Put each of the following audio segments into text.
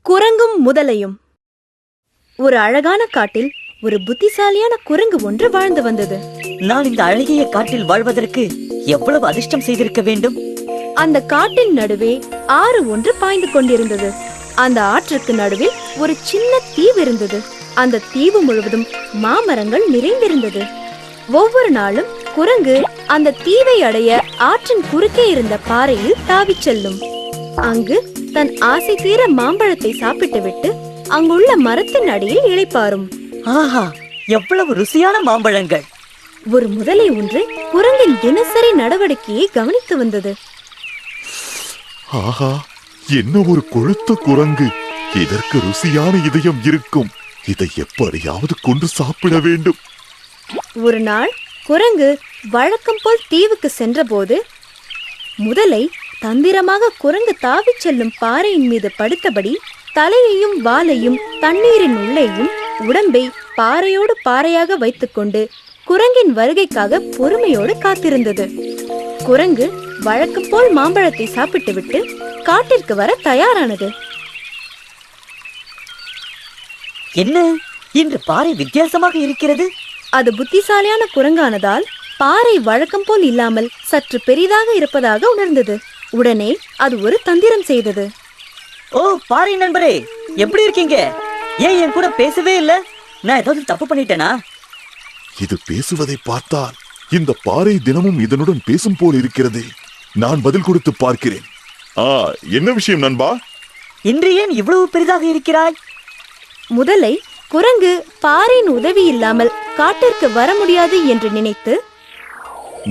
குரங்கும் முதலையும். ஒரு அழகான காட்டில் ஒரு புத்திசாலியான குரங்கு ஒன்று வாழ்ந்து வந்தது. நான் இந்த அழகிய காட்டில் வாழ்வதற்கு எவ்வளவு அதிர்ஷ்டம் செய்திருக்க வேண்டும். அந்த காட்டின் நடுவே ஆறு ஒன்று பாய்ந்து கொண்டிருந்தது. அந்த ஆற்றுக்கு நடுவில் ஒரு சின்ன தீவு இருந்தது. அந்த தீவு முழுவதும் மாமரங்கள் நிறைந்திருந்தது. ஒவ்வொரு நாளும் குரங்கு அந்த தீவை அடைய ஆற்றின் குறுக்கே இருந்த பாறையில் தாவிச் செல்லும். அங்கு தன் ஆசை தீர மாம்பழத்தை சாப்பிட்டுவிட்டு அங்குள்ள மரத்தின் அடியில் இளைப்பாரும். ஆஹா, எவ்வளவு ருசியான மாம்பழங்கள்! ஒரு முதலை ஒன்று குரங்கின் தினசரி நடவடிக்கையை கவனித்து வந்தது. ஆஹா, என்ன ஒரு கொழுத்த குரங்கு! இதற்கு ருசியான இதயம் இருக்கும். இதை எப்படியாவது கொண்டு சாப்பிட வேண்டும். ஒரு நாள் குரங்கு வழக்கம் போல் தீவுக்கு சென்றபோது முதலை தந்திரமாக குரங்கு தாவிச் செல்லும் பாறையின் மீது படுத்தபடி தலையையும் வாலையும் தண்ணீரின் உள்ளேயும் உடம்பை பாறையோடு பாறையாக வைத்துக்கொண்டு குரங்கின் வருகைக்காக பொறுமையோடு காத்திருந்தது. குரங்கு வழக்கம் போல் மாம்பழத்தை சாப்பிட்டுவிட்டு காட்டிற்கு வர தயாரானது. என்ன, இன்று பாறை வித்தியாசமாக இருக்கிறது. அது புத்திசாலியான குரங்கானதால் பாறை வழக்கம் போல் இல்லாமல் சற்று பெரிதாக இருப்பதாக உணர்ந்தது. உடனே அது ஒரு தந்திரம் செய்தது. ஓ பாறை நண்பரே, எப்படி இருக்கீங்க? ஏன் என் கூட பேசவே இல்ல? நான் ஏதாவது தப்பு பண்ணிட்டேனா? இது பேசுவதை பார்த்தால் இந்த பாறை தினமும் இதனுடன் பேசும் போல் இருக்கிறது. நான் பதில் கொடுத்து பார்க்கிறேன். என்ன விஷயம் நண்பா? இன்று ஏன் இவ்வளவு பெரிதாக இருக்கிறாய்? முதலை குரங்கு பாறையின் உதவி இல்லாமல் காட்டிற்கு வர முடியாது என்று நினைத்து,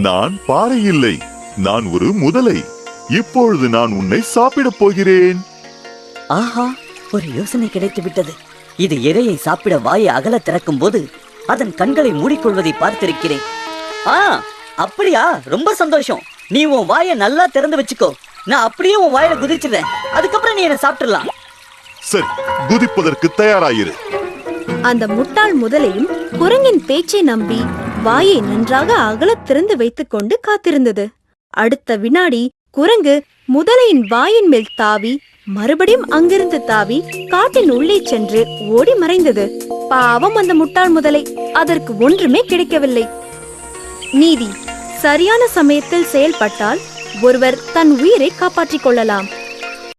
நான் பாறை இல்லை, நான் ஒரு முதலை. இப்பொழுது நான் உன்னை சாப்பிடப் போகிறேன். ஆஹா, ஒரு யோசனை கிடைத்து விட்டது. இது இரையை சாப்பிட வாயை அகல திறக்கும் போது அதன் கண்களை மூடிக்கொள்வதை பார்த்திருக்கிறேன். அப்படியா? ரொம்ப சந்தோஷம். நீ உன் வாயை நல்லா திறந்து வச்சுக்கோ. நான் அப்படியே உன் வாயில குதிச்சிடுறேன். அதுக்கப்புறம் நீ என்ன சாப்பிட்டுடலாம். சரி, குதிப்பதற்கு தயாராயிரு. அந்த முட்டாள் முதலையும் குரங்கின் பேச்சை நம்பி வாயை நன்றாக அகல திறந்து வைத்துக் கொண்டு காத்திருந்தது. அடுத்த வினாடி குரங்கு முதலையின் வாயின் மேல் தாவி மறுபடியும் அங்கிருந்து தாவி காட்டின் உள்ளே சென்று ஓடி மறைந்தது. பாவம் அந்த முட்டாள் முதலை, அதற்கு ஒன்றுமே கிடைக்கவில்லை. நீதி: சரியான சமயத்தில் செயல்பட்டால் ஒருவர் தன் உயிரை காப்பாற்றிக் கொள்ளலாம்.